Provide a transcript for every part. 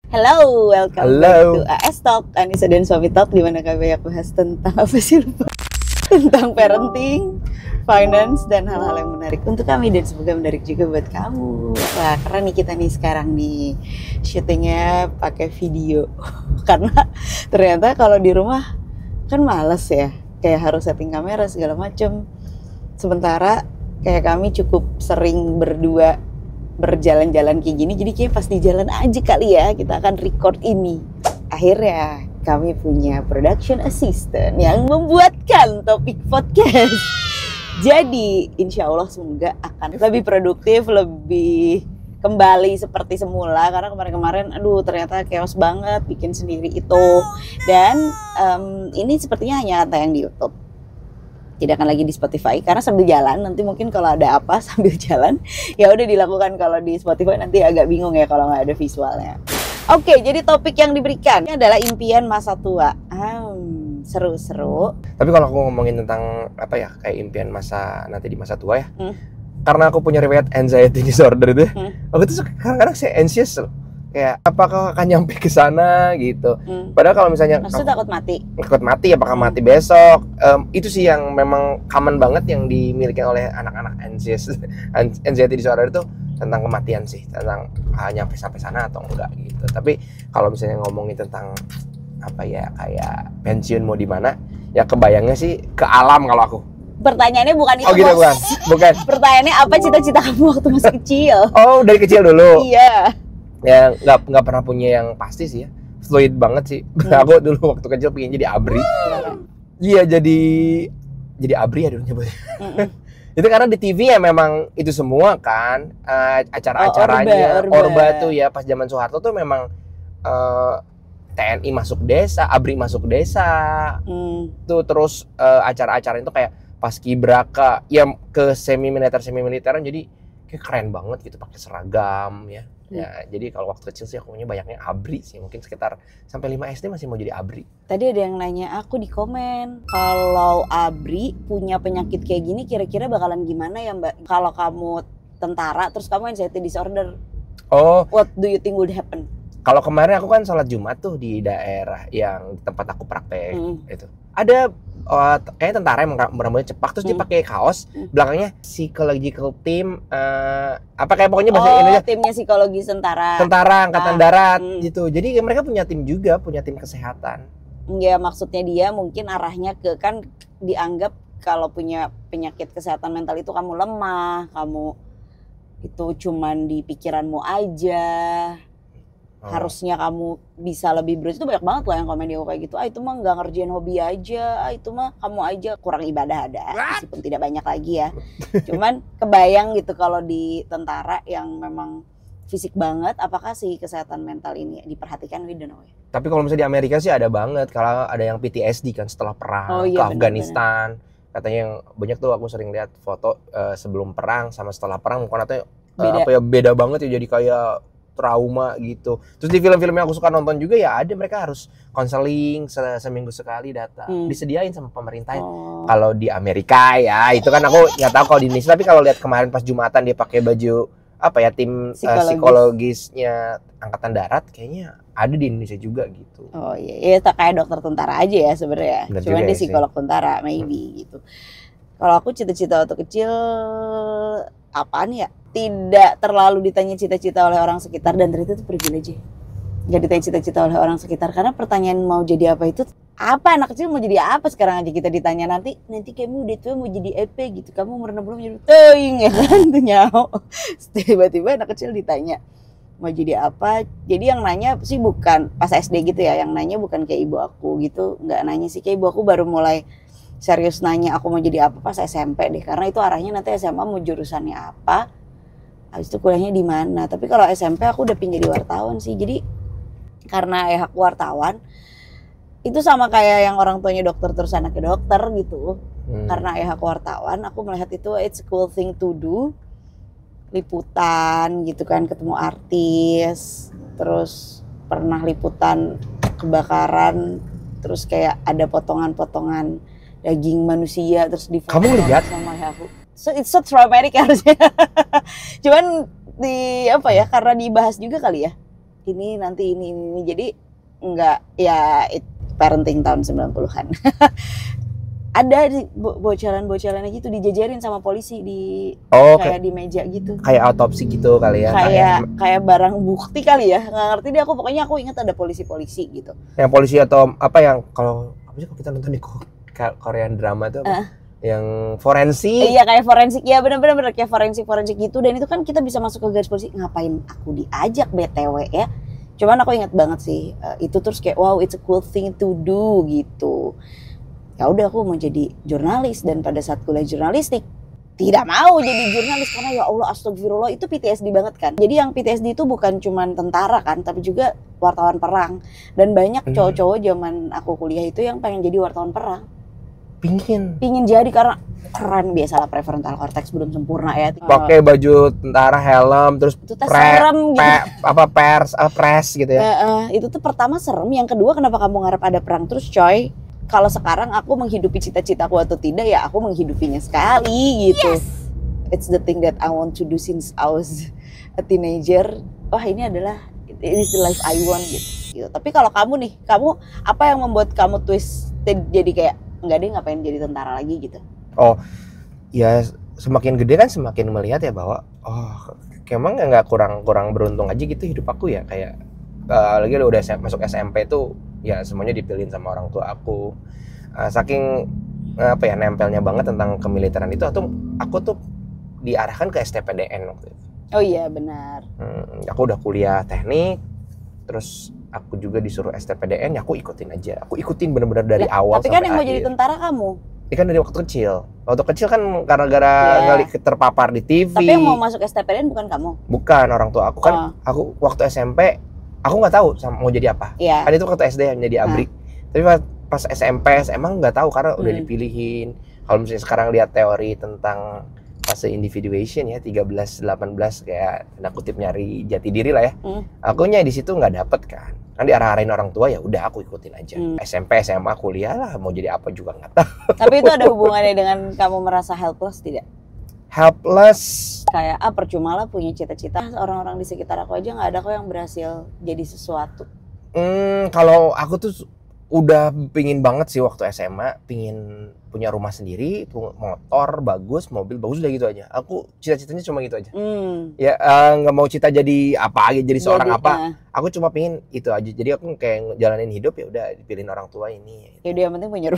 Hello, welcome Halo. back to AS Talk, Anissa dan Suami Talk, di mana kami banyak bahas tentang apa sih lupa? Tentang parenting, finance, dan hal-hal yang menarik untuk kami dan semoga menarik juga buat kamu. Wah, karena nih kita nih sekarang nih syutingnya pakai video karena ternyata kalau di rumah kan males ya, kayak harus setting kamera segala macem. Sementara kayak kami cukup sering berdua berjalan-jalan kayak gini, jadi kayak pas di jalan aja kali ya kita akan record ini. Akhirnya kami punya production assistant yang membuatkan topik podcast. Jadi insya Allah semoga akan lebih produktif, lebih kembali seperti semula. Karena kemarin-kemarin aduh ternyata chaos banget bikin sendiri itu. Dan ini sepertinya hanya tayang di YouTube, tidak akan lagi di Spotify karena sambil jalan. Nanti mungkin kalau ada apa sambil jalan ya udah dilakukan. Kalau di Spotify nanti agak bingung ya kalau nggak ada visualnya. Oke, jadi topik yang diberikan ini adalah impian masa tua. Seru-seru. Tapi kalau aku ngomongin tentang apa ya, kayak impian masa nanti di masa tua ya, karena aku punya riwayat anxiety disorder itu, aku tuh kadang-kadang saya anxious loh. Kayak apakah akan nyampe ke sana gitu. Padahal kalau misalnya maksudnya takut mati, apakah mati besok, itu sih yang memang common banget yang dimiliki oleh anak-anak anxiety disorder itu, tentang kematian sih, tentang nyampe sampai sana atau enggak gitu. Tapi kalau misalnya ngomongin tentang apa ya, kayak pensiun mau di mana, ya kebayangnya sih ke alam kalau aku. Pertanyaannya bukan itu. Oh gitu, bukan. Pertanyaannya apa cita-cita kamu waktu masih kecil? Oh, dari kecil dulu. Iya. Ya nggak pernah punya yang pasti sih ya, fluid banget sih. Aku dulu waktu kecil pengen jadi ABRI. Iya, jadi ABRI ya dulu nyebutnya. Itu karena di TV ya memang itu semua kan, acara-acaranya. Orba tuh ya pas zaman Soeharto tuh memang TNI masuk desa, ABRI masuk desa. Tuh terus acara-acara itu kayak paskibraka yang ke semi militeran, jadi kayak keren banget gitu, pakai seragam ya. Ya, jadi kalau waktu kecil sih aku punya banyaknya ABRI sih, mungkin sekitar sampai 5 SD masih mau jadi ABRI. Tadi ada yang nanya aku di komen, kalau ABRI punya penyakit kayak gini kira-kira bakalan gimana ya Mbak? Kalau kamu tentara terus kamu anxiety disorder, what do you think would happen? Kalau kemarin aku kan sholat Jumat tuh di daerah yang tempat aku praktek itu. Ada kayak tentara yang rambutnya cepak, terus dia pakai kaos, belakangnya psychological team, apa kayak pokoknya bahasa Indonesia. Timnya psikologi tentara Angkatan Darat gitu. Jadi mereka punya tim juga, punya tim kesehatan. Ya maksudnya dia mungkin arahnya ke, kan dianggap kalau punya penyakit kesehatan mental itu kamu lemah, kamu itu cuman di pikiranmu aja. Harusnya kamu bisa lebih berusaha. Itu banyak banget loh yang komen di aku kayak gitu. Itu mah nggak ngerjain hobi aja, itu mah kamu aja kurang ibadah ada, meskipun tidak banyak lagi ya. Cuman kebayang gitu kalau di tentara yang memang fisik banget, apakah sih kesehatan mental ini diperhatikan? We don't know ya. Tapi kalau misalnya di Amerika sih ada banget, kalau ada yang PTSD kan setelah perang ke Afghanistan. Katanya yang banyak tuh, aku sering lihat foto sebelum perang sama setelah perang, katanya beda banget ya, jadi kayak trauma gitu. Terus di film-film yang aku suka nonton juga ya ada, mereka harus konseling seminggu sekali datang, disediain sama pemerintah. Kalau di Amerika ya itu kan aku nggak tahu kalau di Indonesia, tapi kalau lihat kemarin pas Jumatan dia pakai baju apa ya, tim psikologisnya Angkatan Darat, kayaknya ada di Indonesia juga gitu. Oh iya, kayak dokter tentara aja ya sebenarnya. Cuman dia psikolog tentara maybe gitu. Kalau aku cita-cita waktu kecil apaan ya? Tidak terlalu ditanya cita-cita oleh orang sekitar, dan ternyata itu privilege. Gak ditanya cita-cita oleh orang sekitar, karena pertanyaan mau jadi apa itu apa, anak kecil mau jadi apa sekarang aja kita ditanya, nanti kamu udah tua mau jadi apa gitu, kamu umur 60 jadi teing ya kan tuh nyaho. Tiba-tiba anak kecil ditanya mau jadi apa. Jadi yang nanya sih bukan pas SD gitu ya, yang nanya bukan kayak ibu aku gitu, nggak nanya sih, kayak ibu aku baru mulai serius nanya aku mau jadi apa pas SMP deh, karena itu arahnya nanti SMA mau jurusannya apa, habis itu kuliahnya di mana. Tapi kalau SMP aku udah pengen jadi wartawan sih. Jadi karena ayah aku wartawan, itu sama kayak yang orang tuanya dokter terus anaknya dokter gitu. Karena ayah aku wartawan, aku melihat itu it's a cool thing to do. Liputan gitu kan, ketemu artis, terus pernah liputan kebakaran, terus kayak ada potongan-potongan daging manusia terus di Kamu lihat sama aku. So it's so traumatic harusnya. Cuman di apa ya, karena dibahas juga kali ya. ini nanti ini. Jadi enggak ya parenting tahun 90-an. Ada bocoran-bocorannya gitu dijajarin sama polisi di kayak di meja gitu. Kayak autopsi gitu kali ya. Kayak barang bukti kali ya. Nggak ngerti deh aku, pokoknya aku ingat ada polisi-polisi gitu. Yang polisi atau apa yang kalau kita nonton di Korean drama tuh yang forensik. Iya kayak forensik ya, benar-benar kayak forensik gitu. Dan itu kan kita bisa masuk ke garis polisi. Ngapain aku diajak BTW ya? Cuman aku ingat banget sih itu, terus kayak wow, it's a cool thing to do gitu. Ya udah aku mau jadi jurnalis, dan pada saat kuliah jurnalistik tidak mau jadi jurnalis karena ya Allah astagfirullah itu PTSD banget kan. Jadi yang PTSD itu bukan cuman tentara kan, tapi juga wartawan perang. Dan banyak cowok-cowok zaman aku kuliah itu yang pengen jadi wartawan perang. Pingin jadi karena keren, biasalah prefrontal cortex belum sempurna ya. Pakai baju tentara, helm, terus serem gitu. Press gitu ya. Itu tuh pertama serem, yang kedua kenapa kamu ngarep ada perang terus coy? Kalau sekarang aku menghidupi cita-citaku atau tidak, ya aku menghidupinya sekali gitu. Yes. It's the thing that I want to do since I was a teenager. Wah ini adalah, it is the life I want gitu. Tapi kalau kamu nih, apa yang membuat kamu twisted jadi kayak enggak deh ngapain jadi tentara lagi gitu? Oh ya semakin gede kan semakin melihat ya bahwa emang nggak kurang beruntung aja gitu hidup aku ya, kayak lagi udah masuk SMP tuh ya semuanya dipilihin sama orang tua aku. Saking nempelnya banget tentang kemiliteran itu, aku tuh diarahkan ke STPDN waktu itu. Oh iya benar. Aku udah kuliah teknik, terus aku juga disuruh STPDN, ya aku ikutin bener-bener dari awal sampai akhir. Tapi kan yang mau jadi tentara kamu? Ini kan dari waktu kecil. Waktu kecil kan gara-gara terpapar di TV. Tapi yang mau masuk STPDN bukan kamu? Bukan, orang tua aku kan. Aku waktu SMP aku nggak tahu mau jadi apa. Kan itu waktu SD yang jadi abrik. Tapi pas SMP, SMA nggak tahu karena udah dipilihin. Kalau misalnya sekarang lihat teori tentang fase individuation ya, 13-18 kayak tanda kutip nyari jati diri lah ya. Akunya di situ nggak dapet kan diarah-arahin orang tua, ya udah aku ikutin aja. SMP, SMA, kuliah lah mau jadi apa juga nggak tahu. Tapi itu ada hubungannya dengan kamu merasa helpless tidak? Helpless kayak percuma lah punya cita-cita, orang-orang di sekitar aku aja nggak ada kok yang berhasil jadi sesuatu. Kalau aku tuh udah pingin banget sih waktu SMA, pingin punya rumah sendiri, motor bagus, mobil bagus, udah gitu aja. Aku cita-citanya cuma gitu aja. Ya nggak mau cita jadi apa, jadi seorang apa. Aku cuma pingin itu aja. Jadi aku kayak jalanin hidup, ya udah dipilihin orang tua ini. Ya udah yang penting punya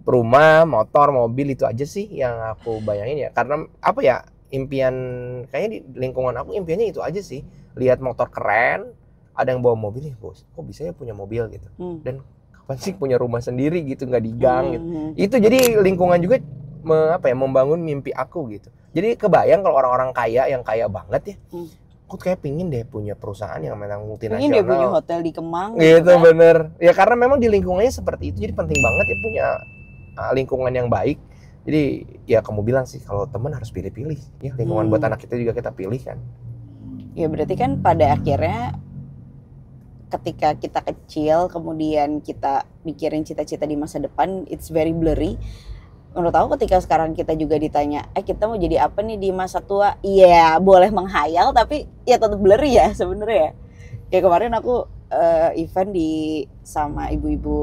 rumah, motor, mobil, itu aja sih yang aku bayangin ya. Karena apa ya, impian kayaknya di lingkungan aku impiannya itu aja sih. Lihat motor keren, ada yang bawa mobil nih, bos. Kok bisa ya punya mobil gitu. Dan kapan sih punya rumah sendiri gitu, nggak di gang gitu. Itu jadi lingkungan juga membangun mimpi aku gitu. Jadi kebayang kalau orang-orang kaya yang kaya banget ya. Aku kayak pingin deh punya perusahaan yang memang multinasional. Pingin dia punya hotel di Kemang gitu kan? Bener. Ya karena memang di lingkungannya seperti itu. Jadi penting banget ya punya lingkungan yang baik. Jadi ya kamu bilang sih kalau teman harus pilih-pilih. Ya lingkungan buat anak kita juga kita pilih kan. Ya berarti kan pada akhirnya ketika kita kecil kemudian kita mikirin cita-cita di masa depan, it's very blurry. Menurut aku ketika sekarang kita juga ditanya, kita mau jadi apa nih di masa tua? Iya, boleh menghayal tapi ya tetap blurry ya sebenarnya. Kayak kemarin aku event sama ibu-ibu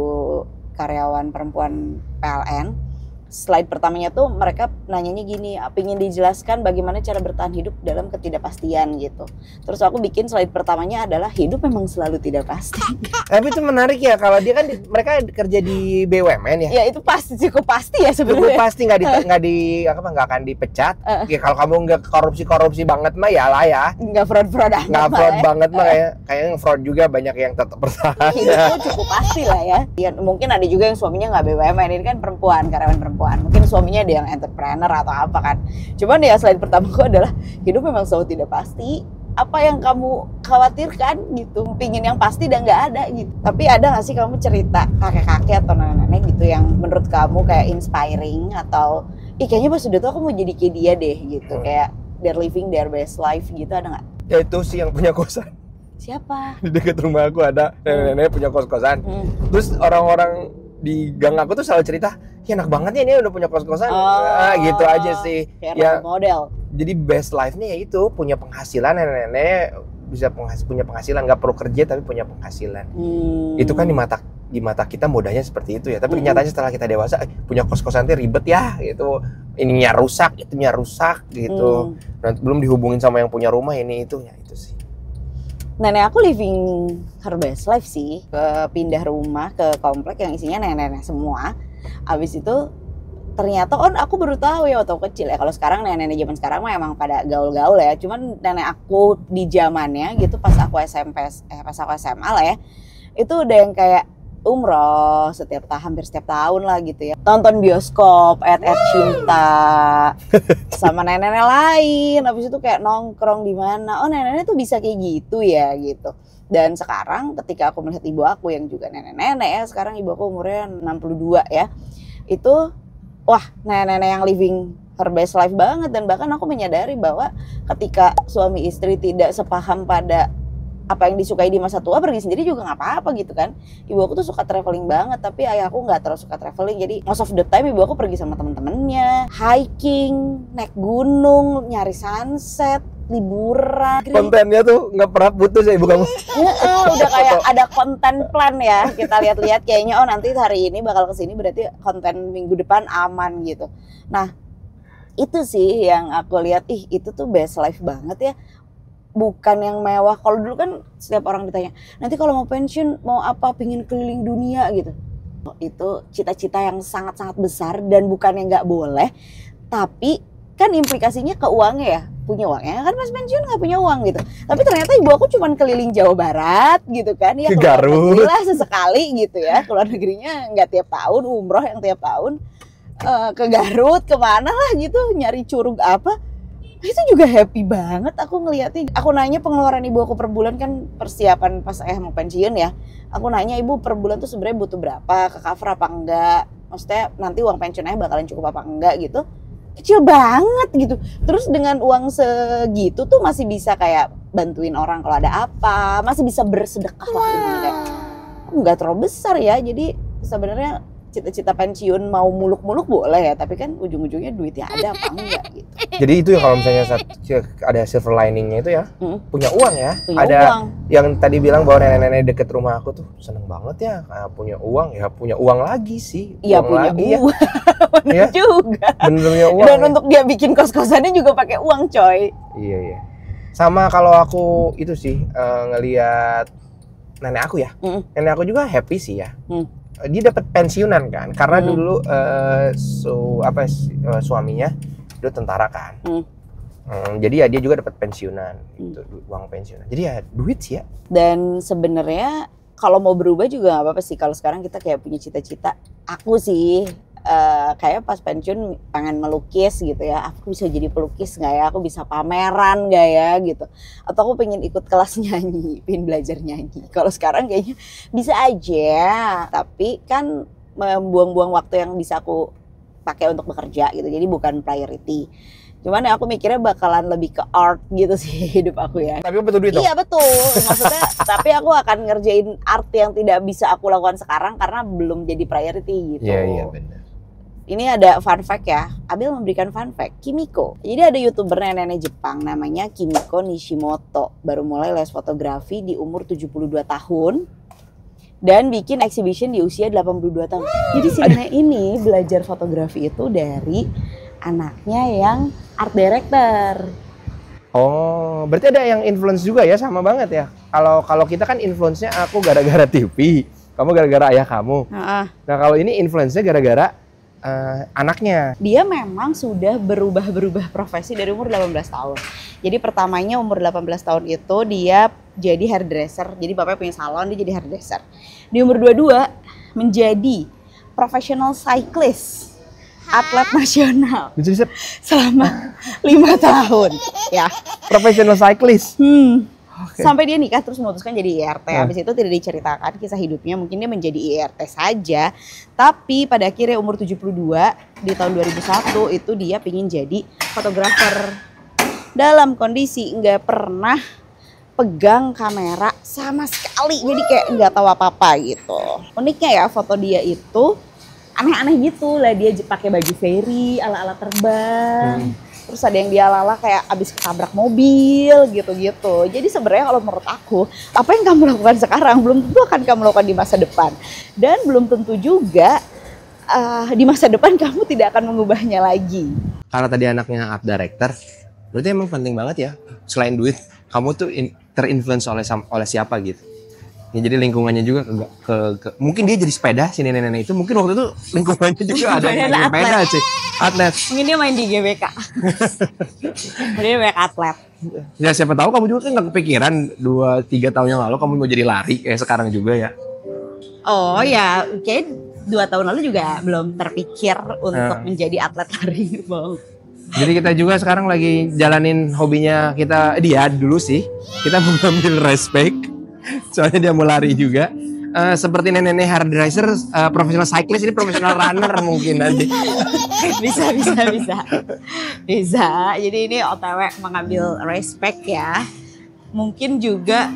karyawan perempuan PLN. Slide pertamanya tuh mereka nanyanya gini, pengen dijelaskan bagaimana cara bertahan hidup dalam ketidakpastian gitu. Terus aku bikin slide pertamanya adalah hidup memang selalu tidak pasti. Tapi itu menarik ya, kalau dia kan mereka kerja di BUMN ya. Ya itu pasti, cukup pasti ya sebenarnya. Cukup pasti nggak akan dipecat. Ya kalau kamu nggak korupsi banget mah ya lah ya. Nggak fraud amat. Nggak fraud banget mah kayaknya fraud juga banyak yang tetap bertahan. Itu cukup pasti lah ya. Ya. Mungkin ada juga yang suaminya nggak BUMN, ini kan perempuan, karyawan perempuan. Mungkin suaminya ada yang entrepreneur atau apa kan. Cuman ya slide pertamaku adalah hidup memang selalu tidak pasti. Apa yang kamu khawatirkan gitu, pingin yang pasti dan nggak ada gitu. Tapi ada nggak sih kamu cerita kakek-kakek atau nenek-nenek gitu yang menurut kamu kayak inspiring atau kayaknya pas udah tuh aku mau jadi kayak dia deh gitu, kayak they're living their best life gitu, ada nggak? Ya itu sih yang punya kosan. Siapa? Di dekat rumah aku ada nenek-nenek punya kos-kosan. Terus orang-orang di gang aku tuh selalu cerita, ya enak banget ya ini udah punya kos-kosan. Gitu aja sih. Kayak ya model. Jadi best life-nya ya itu punya penghasilan nenek-nenek bisa punya penghasilan, nggak perlu kerja tapi punya penghasilan. Itu kan di mata kita modalnya seperti itu ya, tapi kenyataannya setelah kita dewasa punya kos-kosan itu ribet ya gitu, ininya rusak, itunya rusak gitu. Nah, belum dihubungin sama yang punya rumah ini itunya itu sih. Nenek aku living her best life sih, pindah rumah ke komplek yang isinya nenek-nenek semua. Abis itu ternyata aku baru tahu ya waktu kecil ya, kalau sekarang nenek-nenek zaman sekarang mah emang pada gaul-gaul ya. Cuman nenek aku di zamannya gitu pas aku SMA lah ya, itu udah yang kayak umroh hampir setiap tahun lah gitu ya. Tonton bioskop, cinta sama nenek-nenek lain. Habis itu kayak nongkrong di mana. Oh, nenek-nenek tuh bisa kayak gitu ya gitu. Dan sekarang ketika aku melihat ibu aku yang juga nenek-nenek ya, sekarang ibu aku umurnya 62 ya. Itu wah, nenek-nenek yang living her best life banget. Dan bahkan aku menyadari bahwa ketika suami istri tidak sepaham pada apa yang disukai di masa tua, pergi sendiri juga nggak apa-apa gitu kan. Ibu aku tuh suka traveling banget, tapi ayahku nggak terlalu suka traveling. Jadi most of the time ibu aku pergi sama temen-temennya, hiking, naik gunung, nyari sunset, liburan. Kontennya tuh nggak pernah putus ya ibu kamu? Udah kayak ada konten plan ya. Kita lihat-lihat kayaknya nanti hari ini bakal kesini, berarti konten minggu depan aman gitu. Nah itu sih yang aku lihat, itu tuh best life banget ya. Bukan yang mewah. Kalau dulu kan setiap orang ditanya, nanti kalau mau pensiun mau apa, pingin keliling dunia gitu. Itu cita-cita yang sangat-sangat besar dan bukan yang nggak boleh, tapi kan implikasinya ke uangnya ya. Punya uangnya kan pas pensiun nggak punya uang gitu. Tapi ternyata ibu aku cuma keliling Jawa Barat gitu kan ya, keluar negeri lah sesekali gitu ya. Keluar negerinya nggak tiap tahun, umroh yang tiap tahun, ke Garut kemana lah gitu, nyari curug apa. Itu juga happy banget aku ngeliatin. Aku nanya pengeluaran ibu aku per bulan, kan persiapan pas ayah mau pensiun ya. Aku nanya, ibu per bulan tuh sebenarnya butuh berapa, ke cover apa enggak, maksudnya nanti uang pensiun ayah bakalan cukup apa enggak gitu. Kecil banget gitu. Terus dengan uang segitu tuh masih bisa kayak bantuin orang kalau ada apa, masih bisa bersedekah waktu itu kayak nggak terlalu besar ya. Jadi sebenarnya cita-cita pensiun mau muluk-muluk boleh ya, tapi kan ujung-ujungnya duitnya ada apa enggak gitu. Jadi itu ya, kalau misalnya ada silver liningnya itu ya, punya uang ya. Punya ada uang. Yang tadi bilang bahwa nenek-nenek deket rumah aku tuh seneng banget ya, punya uang ya, punya uang lagi sih. Iya punya lagi uang. Bener ya? Juga. Bener punya uang. Dan ya, untuk dia bikin kos-kosannya juga pakai uang coy. Iya. Sama kalau aku itu sih ngelihat nenek aku ya. Nenek aku juga happy sih ya. Dia dapat pensiunan kan, karena dulu suaminya itu tentara kan. Jadi ya dia juga dapat pensiunan, itu uang pensiunan. Jadi ya duit sih ya. Dan sebenarnya kalau mau berubah juga nggak apa-apa sih. Kalau sekarang kita kayak punya cita-cita, aku sih kayak pas pensiun pengen melukis gitu ya. Aku bisa jadi pelukis nggak ya? Aku bisa pameran nggak ya gitu? Atau aku pengen ikut kelas nyanyi, pengen belajar nyanyi. Kalau sekarang kayaknya bisa aja, tapi kan membuang-buang waktu yang bisa aku pakai untuk bekerja gitu. Jadi bukan priority. Cuman ya aku mikirnya bakalan lebih ke art gitu sih hidup aku ya. Tapi betul duit dong? Iya betul, maksudnya tapi aku akan ngerjain art yang tidak bisa aku lakukan sekarang karena belum jadi priority gitu. Iya benar. Ini ada fun fact ya, Abel memberikan fun fact, Kimiko. Jadi ada YouTuber nenek Jepang namanya Kimiko Nishimoto. Baru mulai les fotografi di umur 72 tahun. Dan bikin exhibition di usia 82 tahun. Jadi si nenek ini belajar fotografi itu dari anaknya yang art director. Oh, berarti ada yang influence juga ya, sama banget ya. Kalau kita kan influence-nya aku gara-gara TV, kamu gara-gara ayah kamu. Nah kalau ini influence-nya gara-gara anaknya. Dia memang sudah berubah profesi dari umur 18 tahun. Jadi pertamanya umur 18 tahun itu dia jadi hairdresser. Jadi bapaknya punya salon, dia jadi hairdresser. Di umur 22 menjadi professional cyclist, atlet nasional. Selama 5 tahun ya. Professional cyclist. Okay. Sampai dia nikah terus memutuskan jadi IRT. Habis itu tidak diceritakan kisah hidupnya, mungkin dia menjadi IRT saja. Tapi pada akhirnya umur 72 di tahun 2001 itu dia pingin jadi fotografer. Dalam kondisi nggak pernah pegang kamera sama sekali, jadi kayak nggak tahu apa-apa gitu. Uniknya ya foto dia itu aneh-aneh gitu lah, dia pakai baju ferry ala-ala terbang. terus ada yang dia lala kayak abis ketabrak mobil gitu-gitu. Jadi sebenarnya kalau menurut aku, apa yang kamu lakukan sekarang belum tentu akan kamu lakukan di masa depan, dan belum tentu juga di masa depan kamu tidak akan mengubahnya lagi. Kalau tadi anaknya art director, berarti emang penting banget ya, selain duit, kamu tuh terinfluence oleh siapa gitu. Ya, jadi lingkungannya juga mungkin dia jadi sepeda si nenek-nenek itu, mungkin waktu itu lingkungannya juga ada yang sepeda sih, atlet. Mungkin dia main di GBK. Dia banyak atlet. Ya siapa tahu kamu juga kan nggak kepikiran 2-3 tahun yang lalu kamu mau jadi lari kayak sekarang juga ya. Oh ya, kayak 2 tahun lalu juga belum terpikir untuk menjadi atlet lari, Bang. Jadi kita juga sekarang lagi jalanin hobinya dia dulu sih. Kita mengambil respect. Soalnya dia mau lari juga. Seperti nenek-nenek hard racer, profesional cyclist, ini profesional runner mungkin nanti. Bisa. Jadi ini OTW mengambil respect ya. Mungkin juga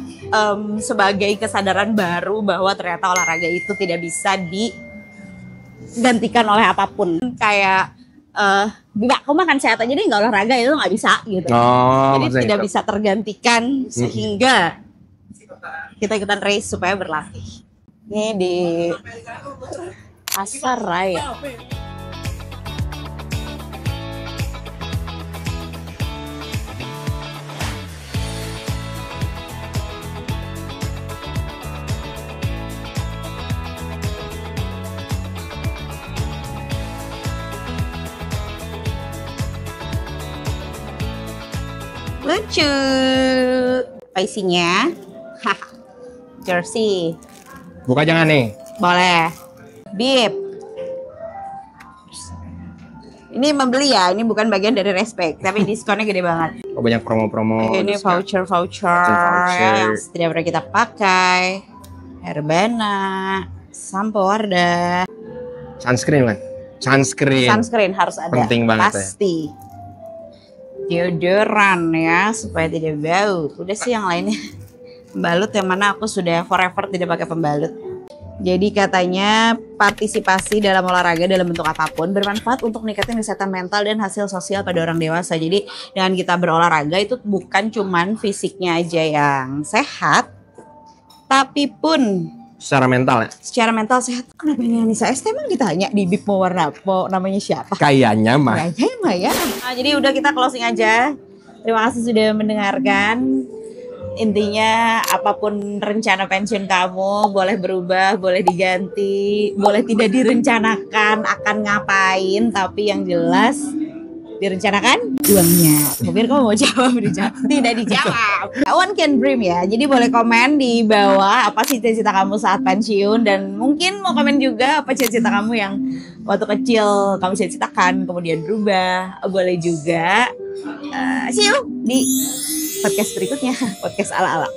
sebagai kesadaran baru bahwa ternyata olahraga itu tidak bisa digantikan oleh apapun. Kayak aku makan sehat aja deh nggak olahraga, itu nggak bisa gitu. Jadi tidak bisa tergantikan sehingga kita ikutan race supaya berlatih. Ini di Pasar Raya. Lucu. Apa isinya? Jersey. Buka jangan nih. Boleh. Bib. Ini membeli ya, ini bukan bagian dari respect, tapi diskonnya gede banget. Oh, banyak promo-promo. Ini voucher yang tidak pernah kita pakai. Herbana, sampo Wardah. Sunscreen kan? Sunscreen harus ada. Penting banget pasti. Deodoran ya, supaya tidak bau. Udah sih yang lainnya. Pembalut yang mana aku sudah forever tidak pakai pembalut. Jadi katanya partisipasi dalam olahraga dalam bentuk apapun bermanfaat untuk meningkatkan kesehatan mental dan hasil sosial pada orang dewasa. Jadi dengan kita berolahraga itu bukan cuman fisiknya aja yang sehat, tapi pun secara mental ya? Secara mental sehat. Kenapa ini Anissa ST emang ditanya di Bib mau warna apa, namanya siapa? Kayaknya mah ya. Nah, jadi udah kita closing aja. Terima kasih sudah mendengarkan. Intinya apapun rencana pensiun kamu boleh berubah, boleh diganti, boleh tidak direncanakan akan ngapain, tapi yang jelas direncanakan uangnya. Mungkin kamu mau jawab, tidak dijawab. One can dream ya. Jadi boleh komen di bawah apa sih cita-cita kamu saat pensiun, dan mungkin mau komen juga apa cita-cita kamu yang waktu kecil kamu cita-citakan kemudian berubah. Boleh juga. See you di podcast berikutnya, podcast ala-ala.